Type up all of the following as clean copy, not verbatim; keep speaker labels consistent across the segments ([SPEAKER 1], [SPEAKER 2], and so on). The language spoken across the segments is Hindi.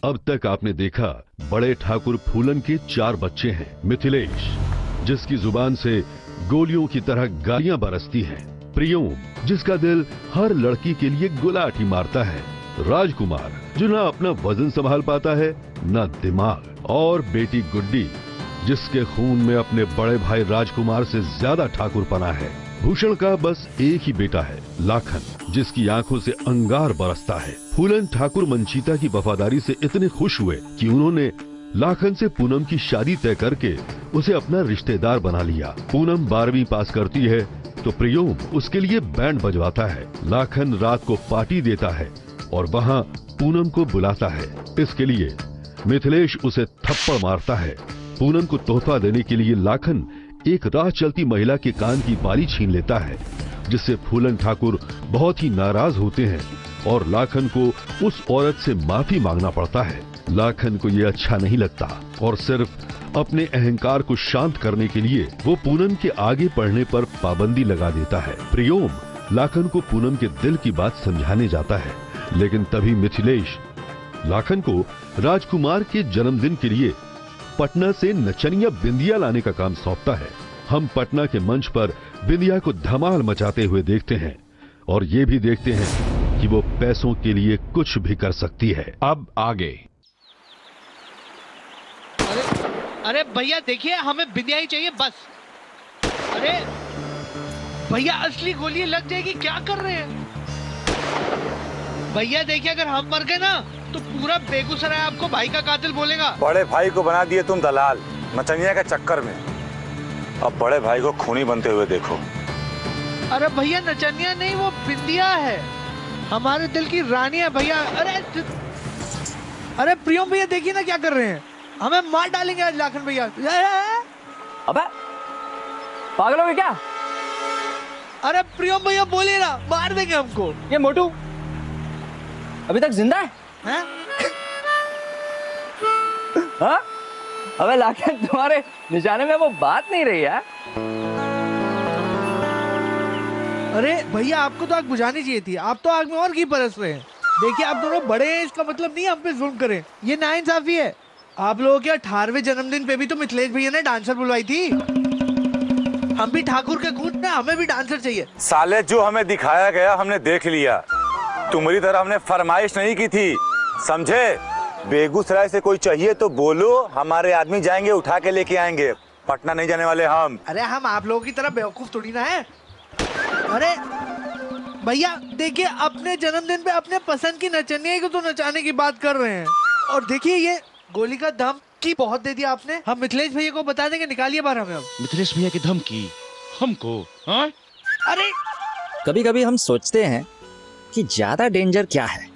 [SPEAKER 1] अब तक आपने देखा बड़े ठाकुर फूलन के 4 बच्चे हैं। मिथिलेश, जिसकी जुबान से गोलियों की तरह गालियां बरसती हैं। प्रियोम, जिसका दिल हर लड़की के लिए गुलाटी मारता है। राजकुमार, जो ना अपना वजन संभाल पाता है ना दिमाग। और बेटी गुड्डी, जिसके खून में अपने बड़े भाई राजकुमार से ज्यादा ठाकुरपना है। भूषण का बस एक ही बेटा है, लाखन, जिसकी आंखों से अंगार बरसता है। फूलन ठाकुर मंचीता की वफादारी से इतने खुश हुए कि उन्होंने लाखन से पूनम की शादी तय करके उसे अपना रिश्तेदार बना लिया। पूनम 12वीं पास करती है तो प्रियोम उसके लिए बैंड बजवाता है। लाखन रात को पार्टी देता है और वहाँ पूनम को बुलाता है। इसके लिए मिथिलेश उसे थप्पड़ मारता है। पूनम को तोहफा देने के लिए लाखन एक राह चलती महिला के कान की बाली छीन लेता है, जिससे फूलन ठाकुर बहुत ही नाराज होते हैं और लाखन को उस औरत से माफी मांगना पड़ता है। लाखन को ये अच्छा नहीं लगता और सिर्फ अपने अहंकार को शांत करने के लिए वो पूनम के आगे बढ़ने पर पाबंदी लगा देता है। प्रियोम लाखन को पूनम के दिल की बात समझाने जाता है, लेकिन तभी मिथिलेश लाखन को राजकुमार के जन्मदिन के लिए पटना से नचनिया बिंदिया लाने का काम सौंपता है। हम पटना के मंच पर बिंदिया को धमाल मचाते हुए देखते हैं और ये भी देखते हैं कि वो पैसों के लिए कुछ भी कर सकती है।
[SPEAKER 2] अब आगे।
[SPEAKER 3] अरे भैया देखिए, हमें बिंदिया ही चाहिए बस। अरे भैया असली गोली लग जाएगी, क्या कर रहे हैं भैया? देखिए अगर हम मर गए ना तो पूरा बेगूसराय आपको भाई का कातिल बोलेगा।
[SPEAKER 4] बड़े भाई को बना दिए तुम दलाल नचनिया के चक्कर में। अब बड़े भाई को खूनी बनते हुए देखो।
[SPEAKER 3] अरे भैया नचनिया नहीं, वो बिंदिया है, हमारे दिल की रानी है भैया। अरे प्रियम भैया देखिए ना क्या कर रहे हैं, हमें मार डालेंगे आज लाखन भैया।
[SPEAKER 5] अबे पागल हो गए क्या?
[SPEAKER 3] अरे प्रियम भैया बोलिए ना, मार देंगे हमको।
[SPEAKER 5] ये मोटू अभी तक जिंदा है?
[SPEAKER 3] हैं?
[SPEAKER 5] हाँ? अबे लाखन तुम्हारे निशाने में वो बात नहीं रही है।
[SPEAKER 3] अरे भैया आपको तो आग बुझानी चाहिए थी, आप तो आग में और घी बरस रहे हैं। देखिए आप दोनों बड़े हैं, इसका मतलब नहीं हम पे जुल्म करें, ये नाइंसाफी है। आप लोगों के 18वें जन्मदिन पे भी तो मिथिलेश भैया ने डांसर बुलवाई थी। हम भी ठाकुर के खून में, हमें भी डांसर चाहिए।
[SPEAKER 4] साले जो हमें दिखाया गया हमने देख लिया, तुम्हारी तरह हमने फरमाइश नहीं की थी, समझे? बेगूसराय से कोई चाहिए तो बोलो, हमारे आदमी जाएंगे उठा के लेके आएंगे। पटना नहीं जाने वाले हम।
[SPEAKER 3] अरे हम आप लोगों की तरह बेवकूफ थोड़ी ना है। अरे भैया देखिए, अपने जन्मदिन पे अपने पसंद की नचनिया को तो नचाने की बात कर रहे हैं, और देखिए ये गोली का धमकी बहुत दे दिया आपने। हम मिथिलेश भैया को बता देंगे, निकालिए बाहर हमें।
[SPEAKER 2] मिथिलेश भैया की धमकी हमको? हाँ?
[SPEAKER 3] अरे
[SPEAKER 5] कभी कभी हम सोचते हैं कि ज्यादा डेंजर क्या है,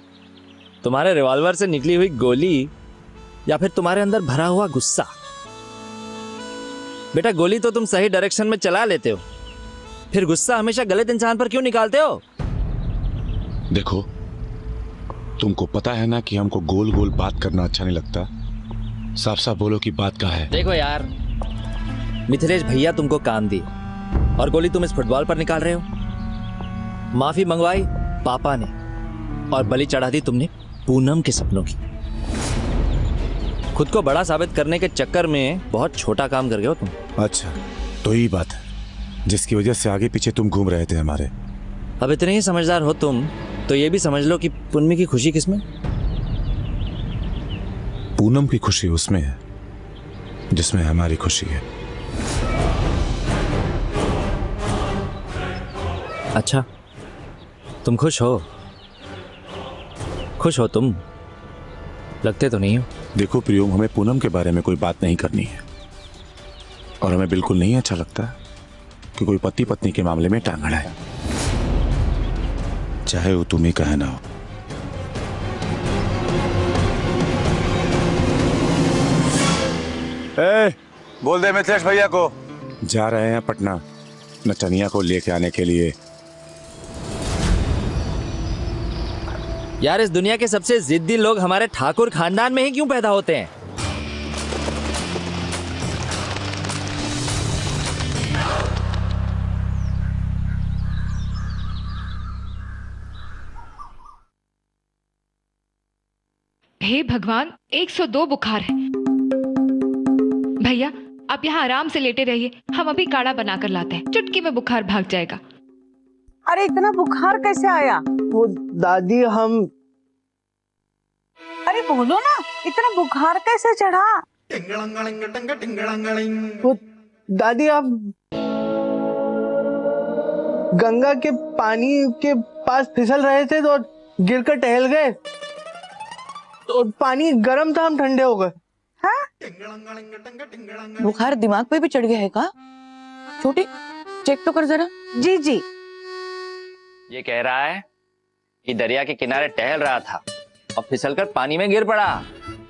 [SPEAKER 5] तुम्हारे रिवॉल्वर से निकली हुई गोली या फिर तुम्हारे अंदर भरा हुआ गुस्सा। बेटा गोली तो तुम सही डायरेक्शन में चला लेते हो, फिर गुस्सा हमेशा गलत इंसान पर क्यों निकालते हो?
[SPEAKER 2] देखो, तुमको पता है ना कि हमको गोल गोल बात करना अच्छा नहीं लगता। साफ साफ बोलो कि बात का है।
[SPEAKER 5] देखो यार, मिथिलेश भैया तुमको काम दी और गोली तुम इस फुटबॉल पर निकाल रहे हो। माफी मंगवाई पापा ने और बलि चढ़ा दी तुमने पूनम के सपनों की। खुद को बड़ा साबित करने के चक्कर में बहुत छोटा काम कर गए हो तुम।
[SPEAKER 4] अच्छा तो यही बात है जिसकी वजह से आगे पीछे तुम घूम रहे थे हमारे।
[SPEAKER 5] अब इतने ही समझदार हो तुम तो ये भी समझ लो कि पूनम की खुशी किसमें?
[SPEAKER 4] पूनम की खुशी उसमें है जिसमें हमारी खुशी है।
[SPEAKER 5] अच्छा तुम खुश हो? खुश हो तुम? लगते तो नहीं हो।
[SPEAKER 4] देखो प्रियोम, हमें पूनम के बारे में कोई बात नहीं करनी है और हमें बिल्कुल नहीं अच्छा लगता कि कोई पति पत्नी के मामले में टांग अड़ाए, चाहे वो तुम ही कहे ना हो। बोल दे मिथिलेश भैया को जा रहे हैं पटना नचनिया को लेके आने के लिए।
[SPEAKER 5] यार इस दुनिया के सबसे जिद्दी लोग हमारे ठाकुर खानदान में ही क्यों पैदा होते हैं?
[SPEAKER 6] हे भगवान, 102 बुखार है। भैया आप यहाँ आराम से लेटे रहिए, हम अभी काढ़ा बनाकर लाते हैं, चुटकी में बुखार भाग जाएगा।
[SPEAKER 7] अरे इतना बुखार कैसे आया?
[SPEAKER 3] वो दादी हम
[SPEAKER 7] अरे बोलो ना, इतना बुखार कैसे चढ़ा?
[SPEAKER 3] वो दादी आप गंगा के पानी के पास फिसल रहे थे तो गिरकर टहल गए, तो पानी गर्म था, हम ठंडे हो गए।
[SPEAKER 7] बुखार दिमाग पे भी चढ़ गया है का? छोटी चेक तो कर जरा। जी जी।
[SPEAKER 5] ये कह रहा है कि दरिया के किनारे टहल रहा था और फिसलकर पानी में गिर पड़ा।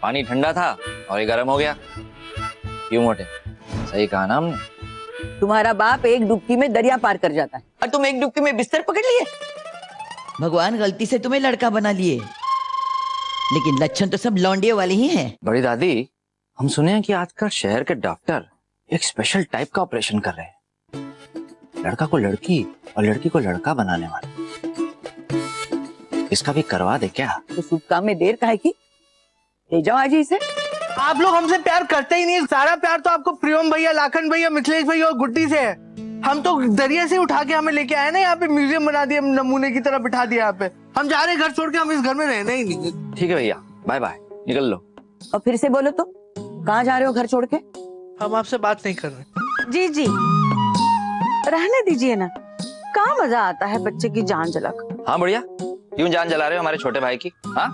[SPEAKER 5] पानी ठंडा था और ये गर्म हो गया। क्यों मोटे, सही कहा ना हमने।
[SPEAKER 7] तुम्हारा बाप एक डुबकी में दरिया पार कर जाता है और तुम एक डुबकी में बिस्तर पकड़ लिए।
[SPEAKER 8] भगवान गलती से तुम्हें लड़का बना लिए, लेकिन लक्षण तो सब लौंडियों वाले ही हैं।
[SPEAKER 5] बड़ी दादी, हम सुने हैं कि आजकल शहर के डॉक्टर एक स्पेशल टाइप का ऑपरेशन कर रहे हैं, लड़का को लड़की और लड़की को लड़का बनाने वाले। इसका भी करवा दे क्या?
[SPEAKER 7] तो शुभ काम में देर काहे की? ले जाओ आज ही इसे।
[SPEAKER 3] आप लोग हमसे प्यार करते ही नहीं, सारा प्यार तो आपको प्रियम भैया, लाखन भैया, मिथिलेश भैया और गुड्डी से है। हम तो दरिया से उठा के हमें लेके आए ना, यहाँ पे म्यूजियम बना दिया, नमूने की तरह बिठा दिया यहाँ पे। हम जा रहे हैं घर छोड़ के, हम इस घर में रहना ही नहीं।
[SPEAKER 5] ठीक है भैया, बाय बाय, निकल लो।
[SPEAKER 7] और फिर से बोलो तो, कहाँ जा रहे हो घर छोड़ के?
[SPEAKER 3] हम आपसे बात नहीं कर रहे।
[SPEAKER 7] जी जी, रहने दीजिए ना, कहाँ मजा आता है बच्चे की जान जलाकर।
[SPEAKER 5] हाँ बढ़िया, क्यों जान जला रहे हो हमारे छोटे भाई की? हाँ,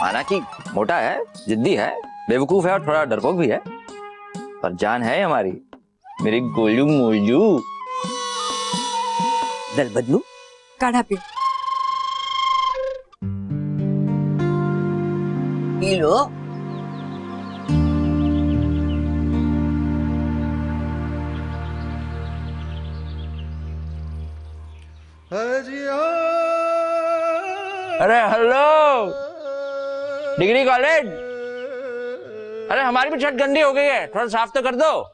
[SPEAKER 5] माना कि मोटा है, जिद्दी है, बेवकूफ है और थोड़ा डरपोक भी है, पर जान है हमारी, मेरी गोलू मोलू।
[SPEAKER 7] दल बदलू, काढ़ा पियो। P low.
[SPEAKER 5] अरे हेलो डिग्री कॉलेज, अरे हमारी भी छत गंदी हो गई है, थोड़ा साफ तो कर दो।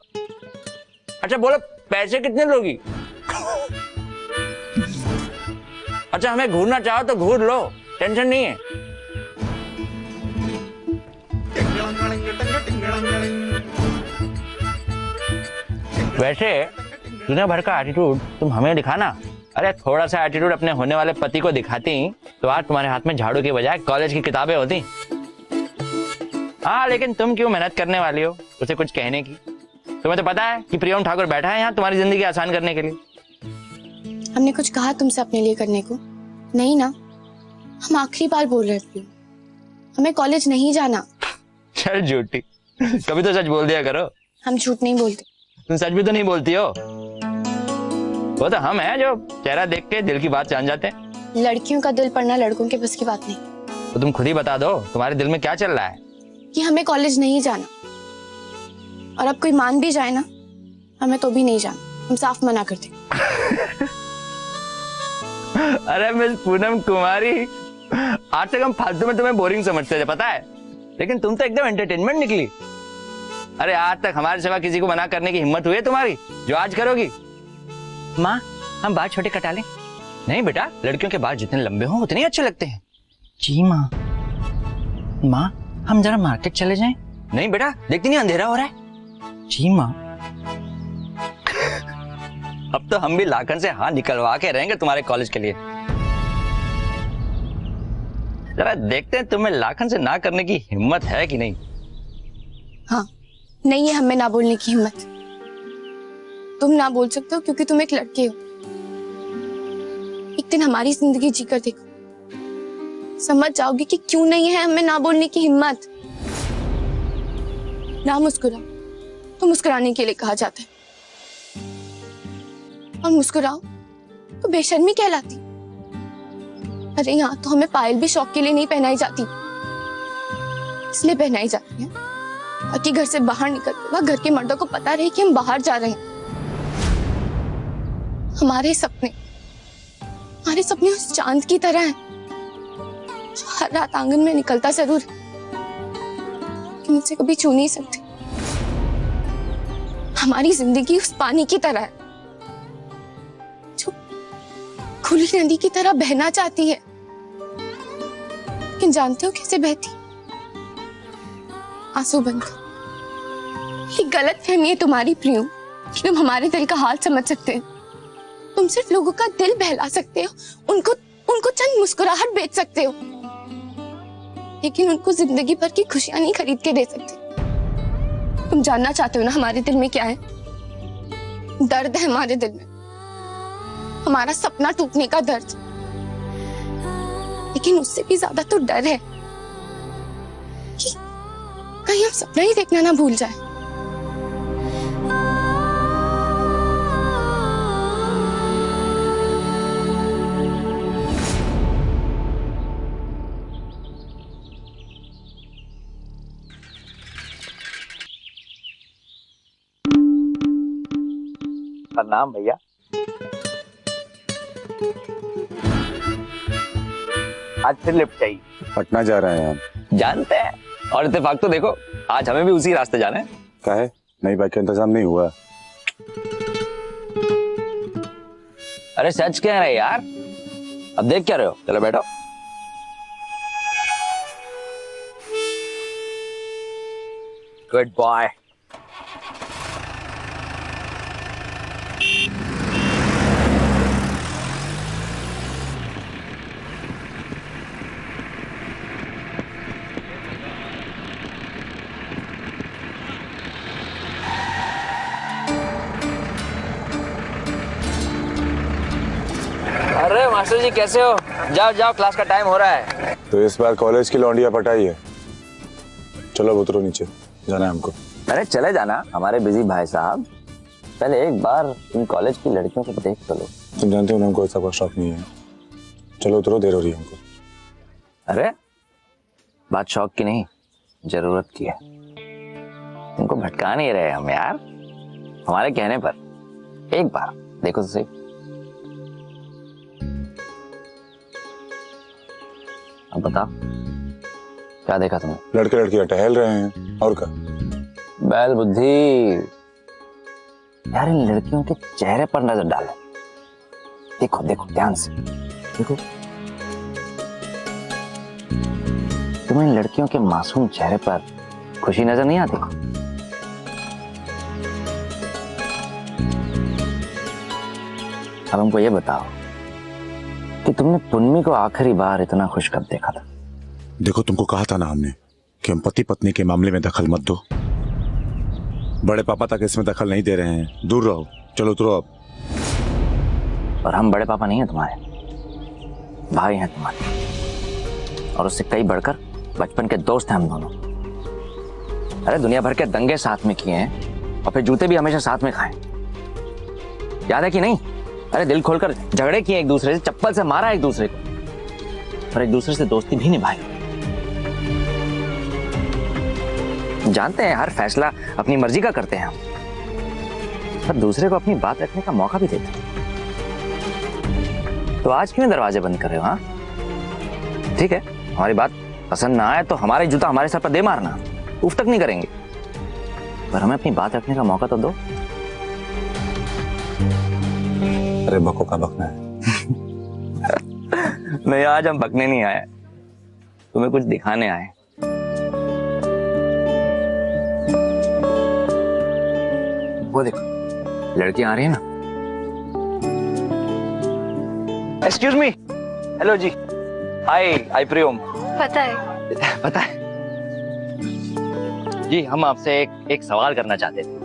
[SPEAKER 5] अच्छा बोलो, पैसे कितने लोगी? अच्छा हमें घूरना चाहो तो घूर लो, टेंशन नहीं है। वैसे दुनिया भर का एटीट्यूड तुम हमें दिखाना। अरे थोड़ा सा एटीट्यूड अपने होने वाले पति को दिखाती तो आज तुम्हारे हाथ में झाड़ू के बजाय कॉलेज की किताबें होती। हाँ लेकिन तुम क्यों मेहनत करने वाली हो उसे कुछ कहने की? तुम्हें तो पता है कि प्रियम ठाकुर बैठा है यहाँ तुम्हारी जिंदगी आसान करने के लिए।
[SPEAKER 9] हमने कुछ कहा तुमसे अपने लिए करने को? नहीं ना, हम आखिरी बार बोल रहे हैं, हमें कॉलेज नहीं जाना।
[SPEAKER 5] चल झूठी, कभी तो सच बोल दिया करो।
[SPEAKER 9] हम झूठ नहीं बोलते।
[SPEAKER 5] तुम सच भी तो नहीं बोलती हो। वो तो हम हैं जो चेहरा देख के दिल की बात जान जाते हैं।
[SPEAKER 9] लड़कियों का दिल पढ़ना लड़कों के बस की बात नहीं।
[SPEAKER 5] तो तुम खुद ही बता दो तुम्हारे दिल में क्या चल रहा है।
[SPEAKER 9] कि हमें कॉलेज नहीं जाना, और अब कोई मान भी जाए ना हमें तो भी नहीं जाना, हम साफ मना करते।
[SPEAKER 5] अरे मिस पूनम कुमारी, आज तक हम फालतू में तुम्हें बोरिंग समझते थे पता है, लेकिन तुम तो एकदम एंटरटेनमेंट निकली। अरे आज तक हमारे सिवा किसी को मना करने की हिम्मत हुई है तुम्हारी जो आज करोगी? माँ हम बाल छोटे कटा लें? नहीं बेटा, लड़कियों के बाल जितने लंबे हों उतने अच्छे लगते हैं। जी माँ। माँ हम जरा मार्केट चले जाएं? नहीं बेटा, देखती नहीं अंधेरा हो रहा है। जी माँ। अब तो हम भी लाखन से हाथ निकलवा के रहेंगे तुम्हारे कॉलेज के लिए। जरा देखते हैं तुम्हें लाखन से ना करने की हिम्मत है कि नहीं।
[SPEAKER 9] हाँ, नहीं है हमें ना बोलने की हिम्मत। तुम ना बोल सकते हो क्योंकि तुम एक लड़के हो। एक दिन हमारी जिंदगी जीकर देखो, समझ जाओगे कि क्यों नहीं है हमें ना बोलने की हिम्मत। ना मुस्कुराओ तो मुस्कुराने के लिए कहा जाता है, और मुस्कुराओ तो बेशर्मी कहलाती। अरे यहाँ तो हमें पायल भी शौक के लिए नहीं पहनाई जाती, इसलिए पहनाई जाती है ताकि घर से बाहर निकलते वक्त घर के मर्दों को पता रहे कि हम बाहर जा रहे हैं। हमारे सपने उस चांद की तरह हैं जो हर रात आंगन में निकलता जरूर है, कि मुझसे कभी छू नहीं सकती। हमारी जिंदगी उस पानी की तरह है जो खुली नदी की तरह बहना चाहती है, लेकिन जानते हो कैसे बहती? आंसू बंद करो। ये गलत फहमी है तुम्हारी प्रियो कि तुम हमारे दिल का हाल समझ सकते हो। तुम सिर्फ लोगों का दिल बहला सकते हो, उनको चंद मुस्कुराहट बेच सकते हो, लेकिन उनको जिंदगी भर की खुशियां नहीं खरीद के दे सकते। तुम जानना चाहते हो ना हमारे दिल में क्या है? दर्द है हमारे दिल में, हमारा सपना टूटने का दर्द। लेकिन उससे भी ज्यादा तो डर है कि कहीं हम सपना ही देखना ना भूल जाए।
[SPEAKER 5] नाम भैया। आज फिर लिफ्ट चाहिए।
[SPEAKER 4] पटना जा रहे हैं हम।
[SPEAKER 5] जानते हैं, और इत्तेफाक तो देखो आज हमें भी उसी रास्ते जाना है।
[SPEAKER 4] क्या है, नई बाइक का इंतजाम नहीं हुआ?
[SPEAKER 5] अरे सच कह रहे यार, अब देख क्या रहे हो, चलो बैठो। Good boy. अरे मास्टर जी कैसे हो? जाओ जाओ, क्लास का टाइम हो रहा है।
[SPEAKER 4] तो इस बार कॉलेज की लौंडिया पटाई है। चलो उतरो नीचे, जाना है हमको।
[SPEAKER 5] अरे चले जाना हमारे बिजी भाई साहब, पहले एक बार इन कॉलेज की लड़कियों को देख तो लो।
[SPEAKER 4] तुम जानते हो ना हमको ऐसा कोई शौक नहीं है। चलो उतरो, देर हो रही है हमको।
[SPEAKER 5] अरे बात शौक की नहीं, जरूरत की है। तुमको भटका नहीं रहे हम यार, हमारे कहने पर एक बार देखो तो सही। अब बताओ क्या देखा तुमने?
[SPEAKER 4] लड़के लड़कियां टहल रहे हैं, और क्या?
[SPEAKER 5] बैल बुद्धि यार, इन लड़कियों के चेहरे पर नजर डालो। देखो देखो ध्यान से देखो, तुम्हें इन लड़कियों के मासूम चेहरे पर खुशी नजर नहीं आती? अब हमको ये बताओ कि तुमने पुन्नी को आखिरी बार इतना खुश कब देखा था?
[SPEAKER 2] देखो तुमको कहा था ना हमने कि हम पति पत्नी के मामले में दखल मत दो। बड़े पापा तक इसमें दखल नहीं दे रहे हैं, दूर रहो। चलो उतरो अब।
[SPEAKER 5] और हम बड़े पापा नहीं हैं तुम्हारे, भाई हैं तुम्हारे, और उससे कई बढ़कर बचपन के दोस्त हैं हम दोनों। अरे दुनिया भर के दंगे साथ में किए हैं और फिर जूते भी हमेशा साथ में खाए, याद है कि नहीं? अरे दिल खोलकर झगड़े किए एक दूसरे से, चप्पल से मारा एक दूसरे को, और एक दूसरे से दोस्ती भी निभाई। जानते हैं हर फैसला अपनी मर्जी का करते हैं हम, पर दूसरे को अपनी बात रखने का मौका भी देते हैं। तो आज क्यों दरवाजे बंद कर रहे हो? हाँ ठीक है, हमारी बात पसंद ना आए तो हमारे जूता हमारे सर पर दे मारना, उफ तक नहीं करेंगे, पर हमें अपनी बात रखने का मौका तो दो।
[SPEAKER 4] अरे बको का बकना है।
[SPEAKER 5] नहीं, आज हम बकने नहीं आए, तुम्हें कुछ दिखाने आए। वो देखो लड़कियां आ रही है ना। एक्सक्यूज मी, हेलो जी, आई प्रियम।
[SPEAKER 6] पता है।
[SPEAKER 5] पता है जी, हम आपसे एक सवाल करना चाहते थे।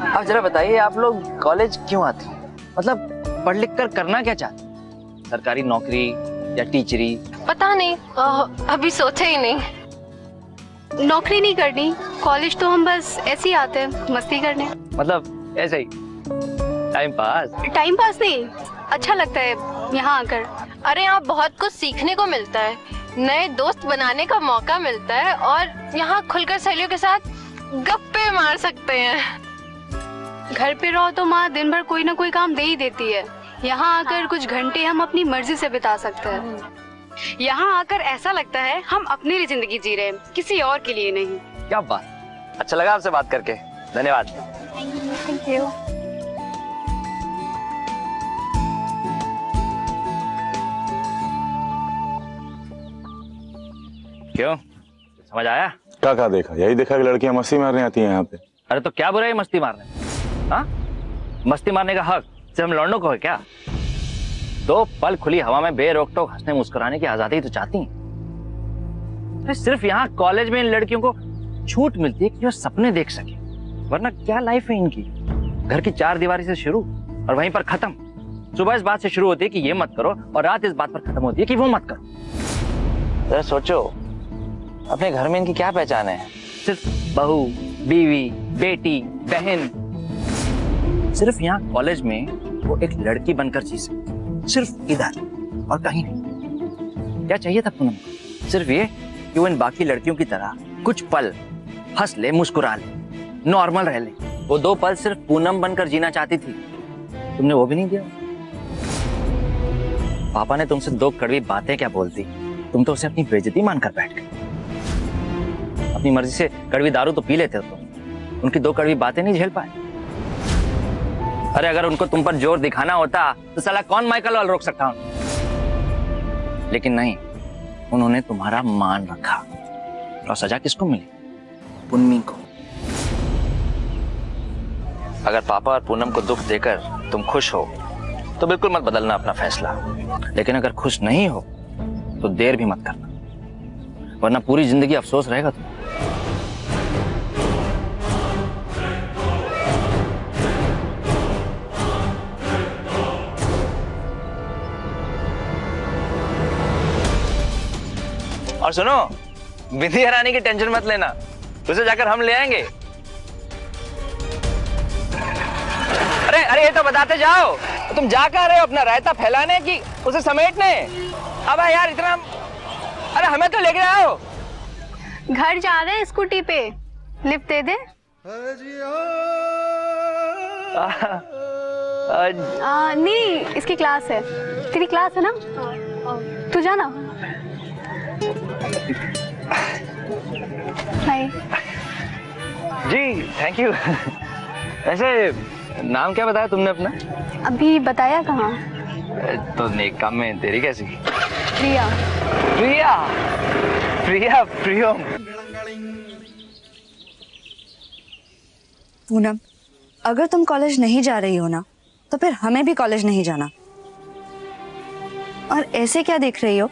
[SPEAKER 5] आप जरा बताइए, आप लोग कॉलेज क्यों आते हैं? मतलब पढ़ लिख कर करना क्या चाहते हैं? सरकारी नौकरी या टीचरी?
[SPEAKER 6] पता नहीं, अभी सोचा ही नहीं। नौकरी नहीं करनी, कॉलेज तो हम बस ऐसे ही आते हैं मस्ती करने।
[SPEAKER 5] मतलब ऐसे ही टाइम पास?
[SPEAKER 6] टाइम पास नहीं, अच्छा लगता है यहाँ आकर।
[SPEAKER 10] अरे यहाँ बहुत कुछ सीखने को मिलता है, नए दोस्त बनाने का मौका मिलता है, और यहाँ खुलकर सहेलियों के साथ गप्पे मार सकते हैं।
[SPEAKER 6] घर पे रहो तो माँ दिन भर कोई ना कोई काम दे ही देती है, यहाँ आकर कुछ घंटे हम अपनी मर्जी से बिता सकते हैं। यहाँ आकर ऐसा लगता है हम अपनी लिए जिंदगी जी रहे हैं, किसी और के लिए नहीं।
[SPEAKER 5] क्या बात, अच्छा लगा आपसे बात करके, धन्यवाद।
[SPEAKER 6] Thank you.
[SPEAKER 5] क्यों, समझ आया?
[SPEAKER 4] क्या देखा? यही देखा कि लड़कियां मस्ती मारने आती हैं यहाँ पे।
[SPEAKER 5] अरे तो क्या बुरा है मस्ती मारने? हाँ, मस्ती मारने का हक सिर्फ हम लौंडों को है क्या? 2 पल खुली हवा में बेरोक टोक हंसने मुस्कुराने की आजादी तो चाहती हैं। अरे सिर्फ यहाँ कॉलेज में इन लड़कियों को छूट मिलती है कि वो सपने देख सके, वरना क्या लाइफ है इनकी? घर की 4 दीवारी से शुरू और वहीं पर खत्म। सुबह इस बात से शुरू होती है कि ये मत करो और रात इस बात पर खत्म होती है कि वो मत करो। जरा सोचो, अपने घर में इनकी क्या पहचान है? सिर्फ बहू, बीवी, बेटी, बहन। सिर्फ यहाँ कॉलेज में वो एक लड़की बनकर जी सकती, सिर्फ इधर और कहीं नहीं। क्या चाहिए था पूनम? सिर्फ ये कि वो इन बाकी लड़कियों की तरह कुछ पल हंस ले, मुस्कुरा ले, नॉर्मल रह ले। वो 2 पल सिर्फ पूनम बनकर जीना चाहती थी, तुमने वो भी नहीं दिया। पापा ने तुमसे 2 कड़वी बातें क्या बोलती, तुम तो उसे अपनी बेइज्जती मानकर बैठ गए। अपनी मर्जी से कड़वी दारू तो पी लेते हो तुम, उनकी 2 कड़वी बातें नहीं झेल पाए। अरे अगर उनको तुम पर जोर दिखाना होता तो साला कौन माइकल वाल रोक सकता हूं? लेकिन नहीं, उन्होंने तुम्हारा मान रखा। और सजा किसको मिली? पुन्नी को। अगर पापा और पूनम को दुख देकर तुम खुश हो तो बिल्कुल मत बदलना अपना फैसला, लेकिन अगर खुश नहीं हो तो देर भी मत करना, वरना पूरी जिंदगी अफसोस रहेगा तुम। और सुनो, बिंदी हराने की टेंशन मत लेना, उसे जाकर हम ले आएंगे। अरे अरे ये तो बताते जाओ, तो तुम जा कर रहे हो अपना रायता फैलाने की उसे समेटने? अब यार इतना, अरे हमें तो लेके आओ।
[SPEAKER 6] घर जा रहे हैं स्कूटी पे, लिफ्ट दे दे। नहीं, इसकी क्लास है। तेरी क्लास है ना, तू जाना। Bye
[SPEAKER 5] ji, thank you. ऐसे नाम क्या बताया तुमने अपना?
[SPEAKER 6] अभी बताया कहाँ?
[SPEAKER 5] तो नेक काम में तेरी कैसी?
[SPEAKER 6] प्रिया।
[SPEAKER 5] प्रिया, प्रिया, प्रियम।
[SPEAKER 11] पूनम, अगर तुम कॉलेज नहीं जा रही हो ना, तो फिर हमें भी कॉलेज नहीं जाना। और ऐसे क्या देख रही हो?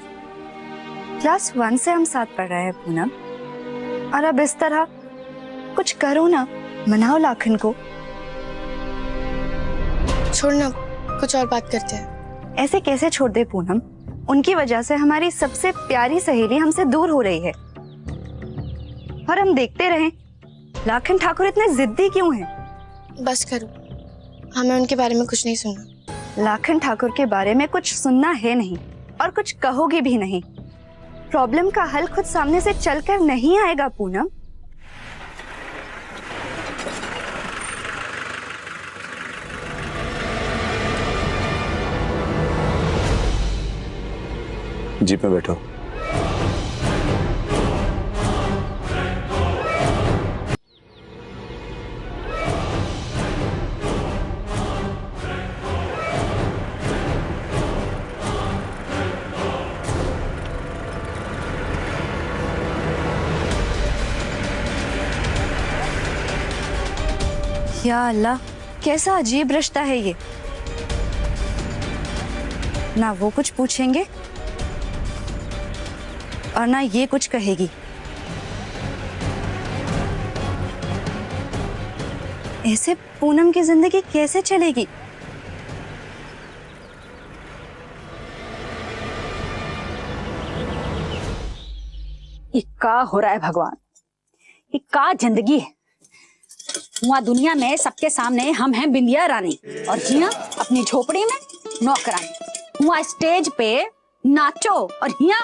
[SPEAKER 11] क्लास 1 से हम साथ पढ़ रहे हैं पूनम, और अब इस तरह कुछ करो ना, मनाओ लाखन को।
[SPEAKER 9] छोड़ना, कुछ और बात करते हैं।
[SPEAKER 11] ऐसे कैसे छोड़ दे पूनम? उनकी वजह से हमारी सबसे प्यारी सहेली हमसे दूर हो रही है, और हम देखते रहें। लाखन ठाकुर इतने जिद्दी क्यों हैं?
[SPEAKER 9] बस करो, हमें उनके बारे में कुछ नहीं सुना।
[SPEAKER 11] लाखन ठाकुर के बारे में कुछ सुनना है नहीं, और कुछ कहोगे भी नहीं। प्रॉब्लम का हल खुद सामने से चलकर नहीं आएगा पूनम।
[SPEAKER 4] जीप में बैठो।
[SPEAKER 11] या अल्लाह, कैसा अजीब रिश्ता है ये। ना वो कुछ पूछेंगे और ना ये कुछ कहेगी। ऐसे पूनम की जिंदगी कैसे चलेगी?
[SPEAKER 7] ये का हो रहा है भगवान? ये का जिंदगी है? वहाँ दुनिया में सबके सामने हम हैं बिंदिया रानी, और हिया अपनी झोपड़ी में नौकरानी। वहाँ स्टेज पे नाचो और हिया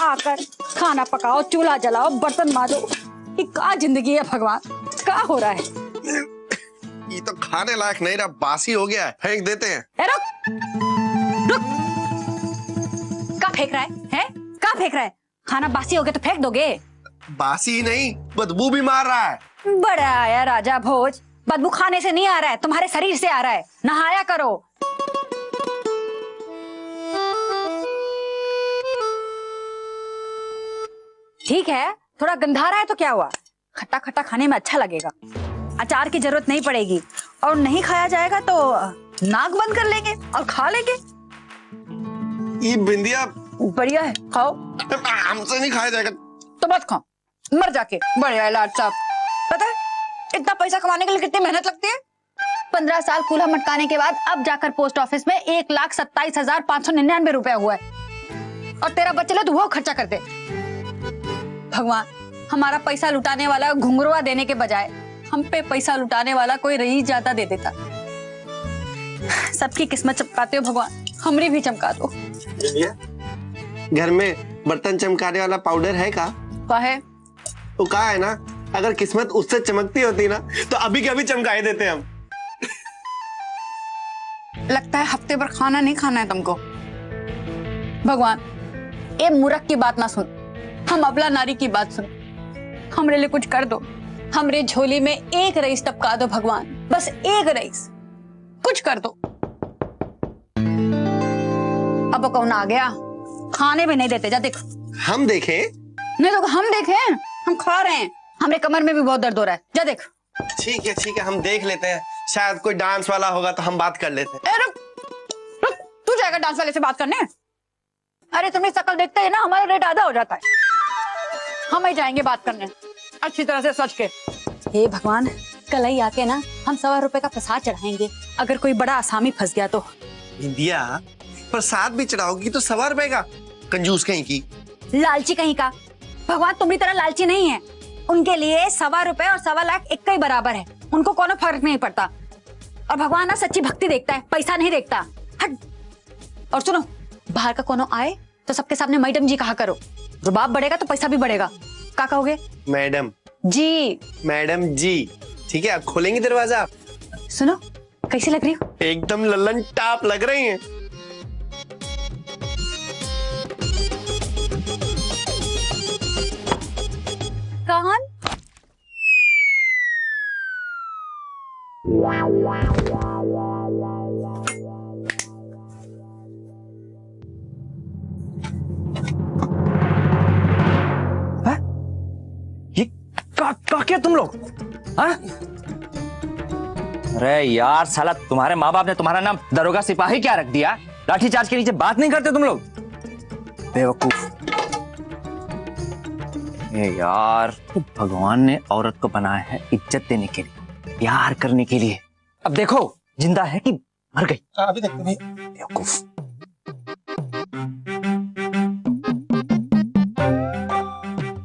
[SPEAKER 7] आकर खाना पकाओ, चूल्हा जलाओ, बर्तन मांजो। ये का जिंदगी है भगवान? का हो रहा है?
[SPEAKER 12] ये तो खाने लायक नहीं रहा, बासी हो गया है, फेंक देते हैं।
[SPEAKER 7] रुक रुक, का फेंक रहा है? का फेंक रहा है? खाना बासी हो गया तो फेंक दोगे?
[SPEAKER 12] बासी ही नहीं, बदबू भी मार रहा है।
[SPEAKER 7] बड़ा आया राजा भोज, बदबू खाने से नहीं आ रहा है, तुम्हारे शरीर से आ रहा है। नहाया करो। ठीक है, थोड़ा गंधारा है तो क्या हुआ, खट्टा खट्टा खाने में अच्छा लगेगा। अचार की जरूरत नहीं पड़ेगी, और नहीं खाया जाएगा तो नाक बंद कर लेंगे और खा लेंगे।
[SPEAKER 12] ये बिंदिया
[SPEAKER 7] बढ़िया है, खाओ।
[SPEAKER 12] हमसे नहीं खाया जाएगा।
[SPEAKER 7] तो मत खाओ, मर जाके। बढ़िया है लाड साहब। पता है इतना पैसा कमाने के लिए कितनी मेहनत लगती है? 15 साल कूल्हा मटकाने के बाद अब जाकर पोस्ट ऑफिस में 1,27,599 रुपया हुआ है, और तेरा बच्चे तो वो खर्चा कर दे। भगवान, हमारा पैसा लुटाने वाला घुंघरुआ देने के बजाय हम पे पैसा लुटाने वाला कोई रईस ज्यादा दे देता। सबकी किस्मत चमकाते हो भगवान, हमरी भी चमका दो।
[SPEAKER 12] घर में बर्तन चमकाने वाला पाउडर है का?
[SPEAKER 7] है
[SPEAKER 12] वो कहा है ना, अगर किस्मत उससे चमकती होती ना तो अभी के अभी चमकाए देते हम।
[SPEAKER 7] लगता है हफ्ते भर खाना नहीं खाना है तुमको। भगवान, ए मूर्ख की बात ना सुन, हम अबला नारी की बात सुन। हमरे लिए कुछ कर दो, हमरे झोली में एक रईस टपका दो भगवान, बस एक रईस, कुछ कर दो। अब कौन आ गया? खाने भी नहीं देते, जा देख।
[SPEAKER 12] हम देखें?
[SPEAKER 7] नहीं तो हम देखें, हम खा रहे हैं, हमरे कमर में भी बहुत दर्द हो रहा है, जा देख।
[SPEAKER 12] ठीक है, हम देख लेते हैं, शायद कोई डांस वाला होगा तो हम बात कर लेते हैं।
[SPEAKER 7] रुक, तू जाएगा डांस वाले से बात करने? अरे तुम्हें शक्ल देखते है ना, हमारा रेट आधा हो जाता है। हम ही जाएंगे बात करने, अच्छी तरह से सोच के। हे भगवान, कल ही आके ना हम 100 रुपए का प्रसाद चढ़ाएंगे, अगर कोई बड़ा आसामी फंस गया तो।
[SPEAKER 12] इंडिया प्रसाद भी चढ़ाओगी तो 100 रुपए का? कंजूस कहीं की,
[SPEAKER 7] लालची कहीं का। भगवान तुम्हारी तरह लालची नहीं है, उनके लिए 100 रुपए और 1.25 लाख एक ही बराबर है, उनको कोनो फर्क नहीं पड़ता। और भगवान ना सच्ची भक्ति देखता है, पैसा नहीं देखता। हट। और सुनो, बाहर का कोनो आए तो सबके सामने मैडम जी कहा करो, रुबाब बढ़ेगा तो पैसा भी बढ़ेगा। क्या कहोगे?
[SPEAKER 12] मैडम
[SPEAKER 7] जी।
[SPEAKER 12] मैडम जी, ठीक है। अब खोलेंगे दरवाजा।
[SPEAKER 7] सुनो, कैसी लग रही हो?
[SPEAKER 12] एकदम लल्लन टाप लग रही हैं।
[SPEAKER 7] कौन?
[SPEAKER 5] ये क्या किया तुम लोग? हाँ? अरे यार साला, तुम्हारे माँ बाप ने तुम्हारा नाम दरोगा सिपाही क्या रख दिया? लाठी चार्ज के नीचे बात नहीं करते तुम लोग, बेवकूफ। ये यार, भगवान ने औरत को बनाया है इज्जत देने के लिए, प्यार करने के लिए। अब देखो जिंदा है कि मर गई।
[SPEAKER 12] अभी देखते हैं।
[SPEAKER 5] बेवकूफ।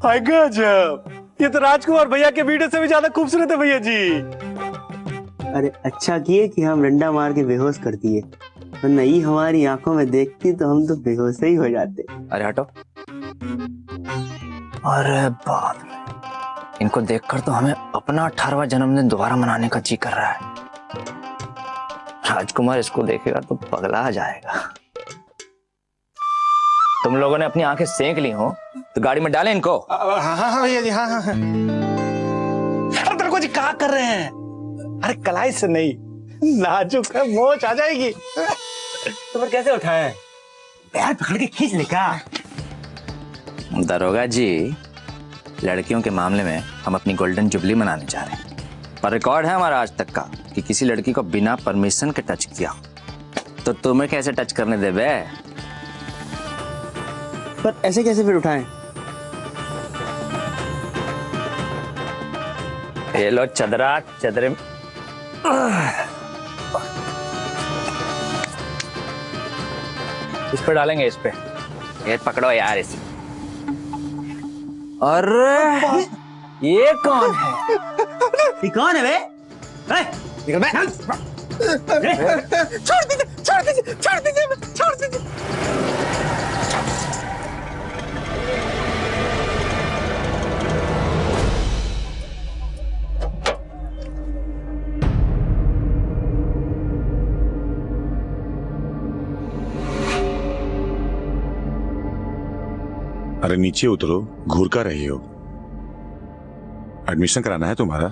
[SPEAKER 13] हाय गजब, ये तो राजकुमार भैया के वीडियो से भी ज्यादा खूबसूरत है भैया जी।
[SPEAKER 14] अरे अच्छा किए कि हम डंडा मार के बेहोश कर दिए, तो नहीं हमारी आंखों में देखती तो हम तो बेहोश ही हो जाते।
[SPEAKER 5] अरे हटो। अरे बाप रे, इनको देखकर तो हमें अपना 18वां जन्मदिन दोबारा मनाने का जी कर रहा है। राजकुमार इसको देखेगा तो पगला जाएगा। तुम लोगों ने अपनी आंखें सेंक ली हो तो गाड़ी में डालें इनको।
[SPEAKER 13] हाँ भैया जी, हाँ। अरे तेरे को जी क्या कर रहे हैं? अरे कलाई से नहीं, नाजुक है, मोच आ जाएगी। तो फिर कैसे उठाएं? पैर पकड़ के खींच ले का।
[SPEAKER 5] दरोगा जी, लड़कियों के मामले में हम अपनी गोल्डन जुबली मनाने जा रहे हैं, पर रिकॉर्ड है हमारा आज तक का कि किसी लड़की को बिना परमिशन के टच किया। तो तुम्हें कैसे टच करने दे बे?
[SPEAKER 14] पर ऐसे कैसे फिर उठाएं?
[SPEAKER 5] ये लो चदरा, चदरे इस पे डालेंगे, इस पे। ये पकड़ो यार इसे। अरे ये कौन है?
[SPEAKER 14] ये कौन है बे?
[SPEAKER 13] निकल बे। छोड़ दीजिए, छोड़ दीजिए, छोड़ दीजिए, छोड़ दीजिए।
[SPEAKER 2] अरे नीचे उतरो, घूर कर रही हो। एडमिशन कराना है तुम्हारा?